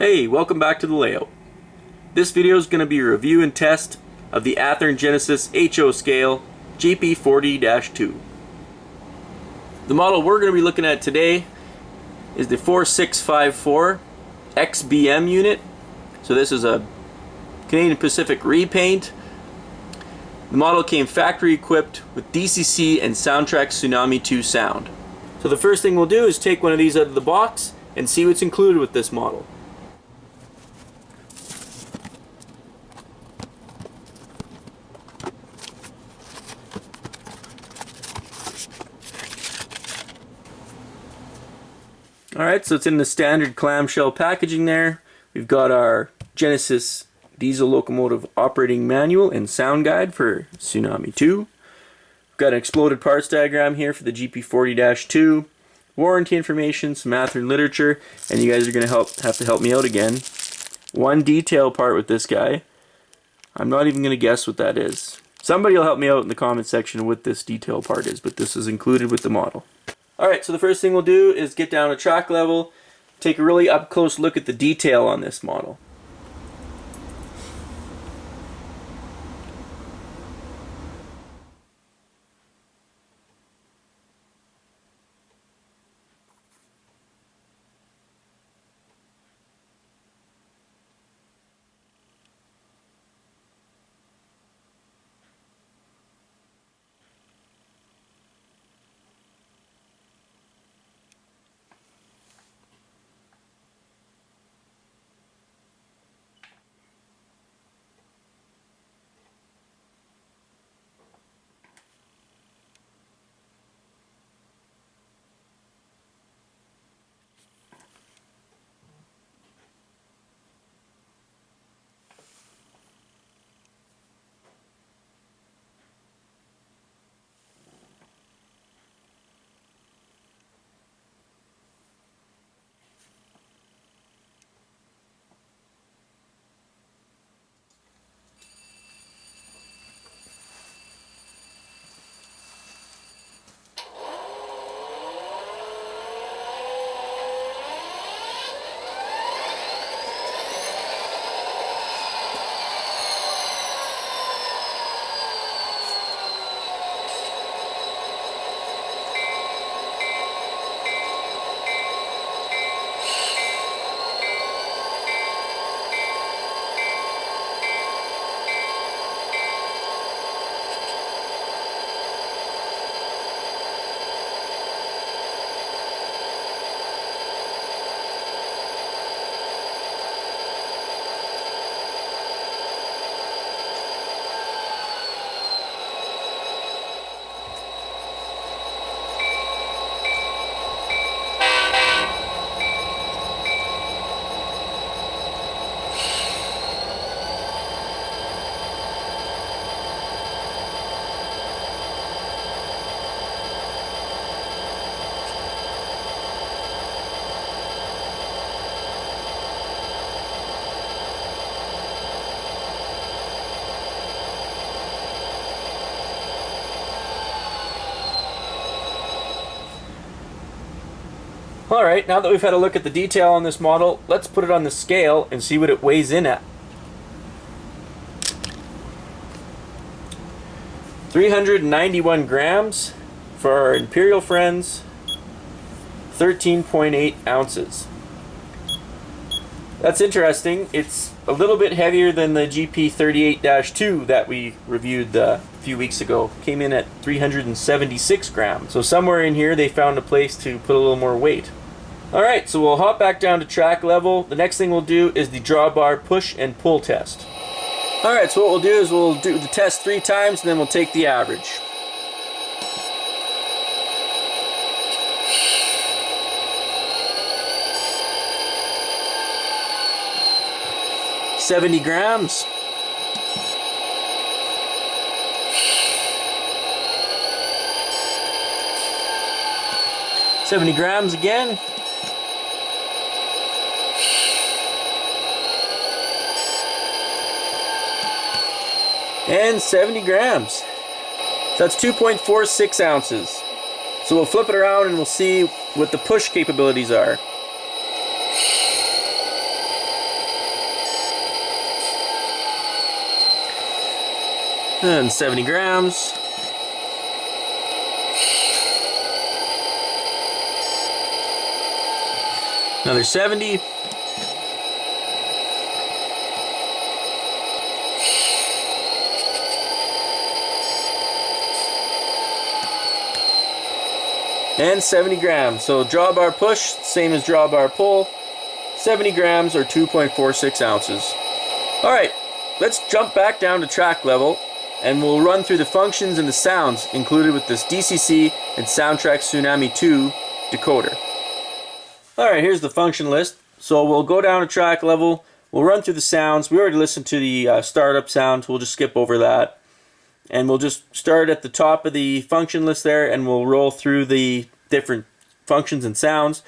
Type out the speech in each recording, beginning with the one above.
Hey, welcome back to the layout. This video is going to be a review and test of the Athearn Genesis HO scale GP40-2. The model we're going to be looking at today is the 4654 XBM unit. So this is a Canadian Pacific repaint. The model came factory equipped with DCC and Soundtraxx Tsunami II sound. So the first thing we'll do is take one of these out of the box and see what's included with this model. Alright, so it's in the standard clamshell packaging there. We've got our Genesis diesel locomotive operating manual and sound guide for Tsunami 2. We've got an exploded parts diagram here for the GP40-2, warranty information, some Athearn literature, and you guys are going to have to help me out again. One detail part with this guy, I'm not even going to guess what that is. Somebody will help me out in the comment section what this detail part is, but this is included with the model. Alright, so the first thing we'll do is get down to track level, take a really up close look at the detail on this model. Alright, now that we've had a look at the detail on this model, let's put it on the scale and see what it weighs in at. 391 grams for our Imperial friends, 13.8 ounces. That's interesting. It's a little bit heavier than the GP38-2 that we reviewed a few weeks ago. Came in at 376 grams. So somewhere in here they found a place to put a little more weight. Alright, so we'll hop back down to track level. The next thing we'll do is the drawbar push and pull test. Alright, so what we'll do is we'll do the test 3 times and then we'll take the average. $70 grams. $70 grams again. and 70 grams. So that's 2.46 ounces. So we'll flip it around and we'll see what the push capabilities are. And 70 grams. Another 70. And 70 grams. So drawbar push, same as drawbar pull. 70 grams or 2.46 ounces. Alright, let's jump back down to track level and we'll run through the functions and the sounds included with this DCC and Soundtraxx Tsunami II decoder. Alright, here's the function list. So we'll go down to track level, we'll run through the sounds. We already listened to the startup sound, so we'll just skip over that. And we'll just start at the top of the function list there and we'll roll through the different functions and sounds.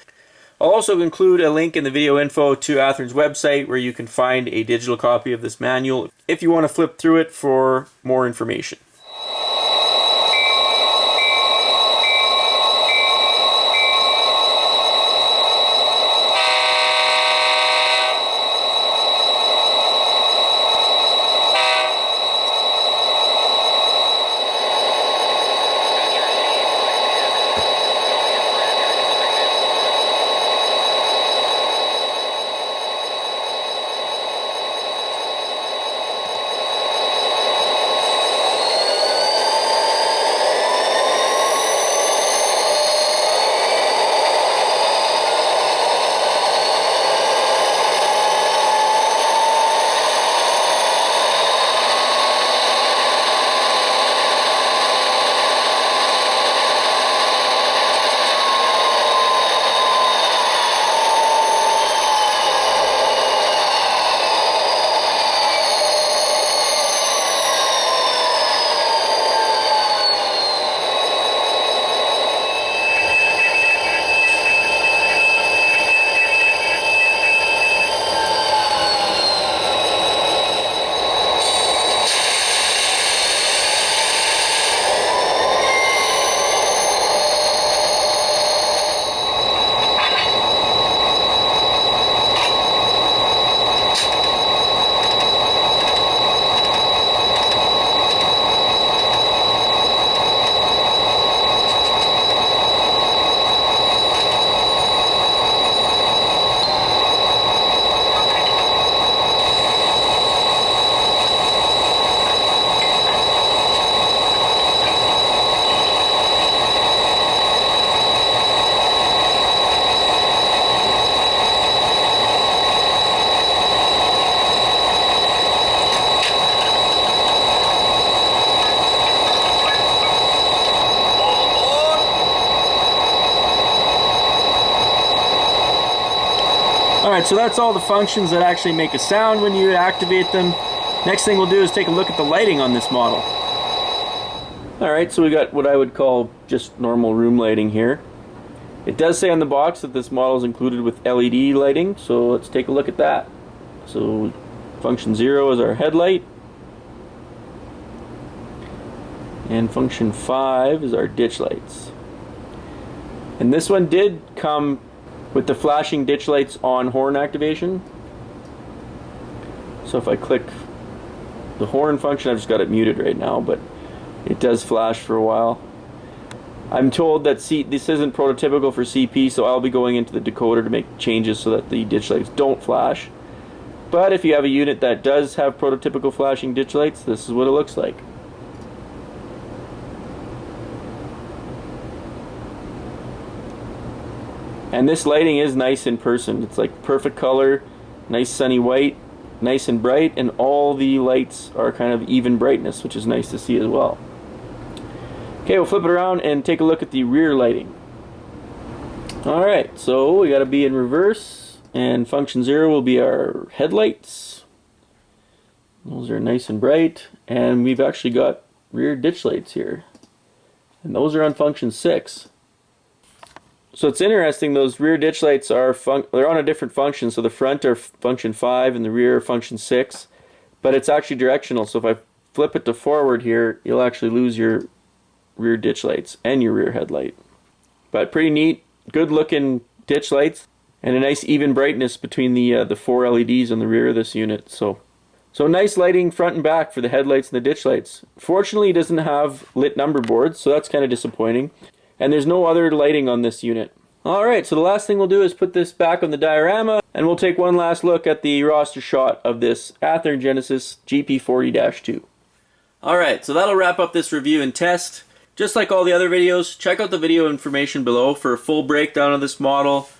I'll also include a link in the video info to Athearn's website where you can find a digital copy of this manual if you want to flip through it for more information. Alright, so that's all the functions that actually make a sound when you activate them. Next thing we'll do is take a look at the lighting on this model. Alright, so we got what I would call just normal room lighting here. It does say on the box that this model is included with LED lighting, so let's take a look at that. So function 0 is our headlight, and function 5 is our ditch lights. And this one did come with the flashing ditch lights on horn activation. So if I click the horn function, I've just got it muted right now, but it does flash for a while. I'm told that this isn't prototypical for CP, so I'll be going into the decoder to make changes so that the ditch lights don't flash. But if you have a unit that does have prototypical flashing ditch lights, this is what it looks like. And this lighting is nice in person. It's like perfect color, nice sunny white, nice and bright, and all the lights are kind of even brightness, which is nice to see as well. Okay, we'll flip it around and take a look at the rear lighting. Alright, so we got to be in reverse, and function 0 will be our headlights. Those are nice and bright, and we've actually got rear ditch lights here. And those are on function 6. So it's interesting, those rear ditch lights are they're on a different function. So the front are function 5 and the rear are function 6. But it's actually directional, so if I flip it to forward here, you'll actually lose your rear ditch lights and your rear headlight. But pretty neat, good looking ditch lights, and a nice even brightness between the 4 LEDs on the rear of this unit. So So nice lighting front and back for the headlights and the ditch lights. Fortunately, it doesn't have lit number boards, so that's kind of disappointing. And there's no other lighting on this unit. Alright, so the last thing we'll do is put this back on the diorama, and we'll take one last look at the roster shot of this Athearn Genesis GP40-2. Alright, so that'll wrap up this review and test. Just like all the other videos, check out the video information below for a full breakdown of this model,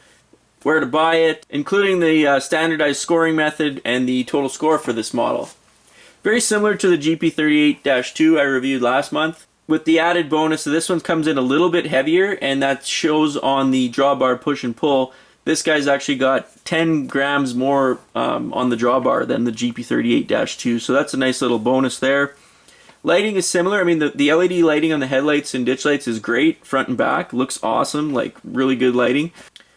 where to buy it, including the standardized scoring method and the total score for this model. Very similar to the GP38-2 I reviewed last month, with the added bonus that this one comes in a little bit heavier, and that shows on the drawbar push and pull. This guy's actually got 10 grams more on the drawbar than the GP38-2, so that's a nice little bonus there. Lighting is similar. I mean, the LED lighting on the headlights and ditch lights is great, front and back. Looks awesome, like really good lighting.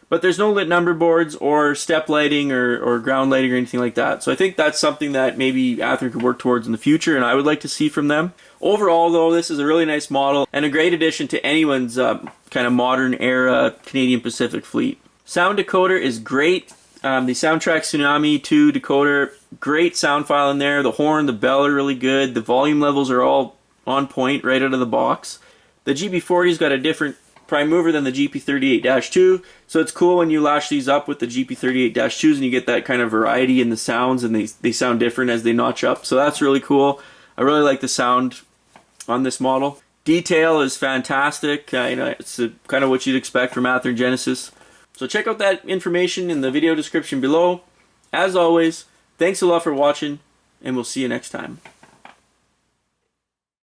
But there's no lit number boards or step lighting or ground lighting or anything like that. So I think that's something that maybe Athearn could work towards in the future, and I would like to see from them. Overall, though, this is a really nice model and a great addition to anyone's kind of modern era Canadian Pacific fleet. Sound decoder is great. The Soundtraxx Tsunami II decoder, great sound file in there. The horn, the bell are really good. The volume levels are all on point right out of the box. The GP40's got a different prime mover than the GP38-2, so it's cool when you lash these up with the GP38-2s and you get that kind of variety in the sounds, and they sound different as they notch up, so that's really cool. I really like the sound on this model. Detail is fantastic. You know, it's kind of what you'd expect from Athearn Genesis. So check out that information in the video description below. As always, thanks a lot for watching, and we'll see you next time.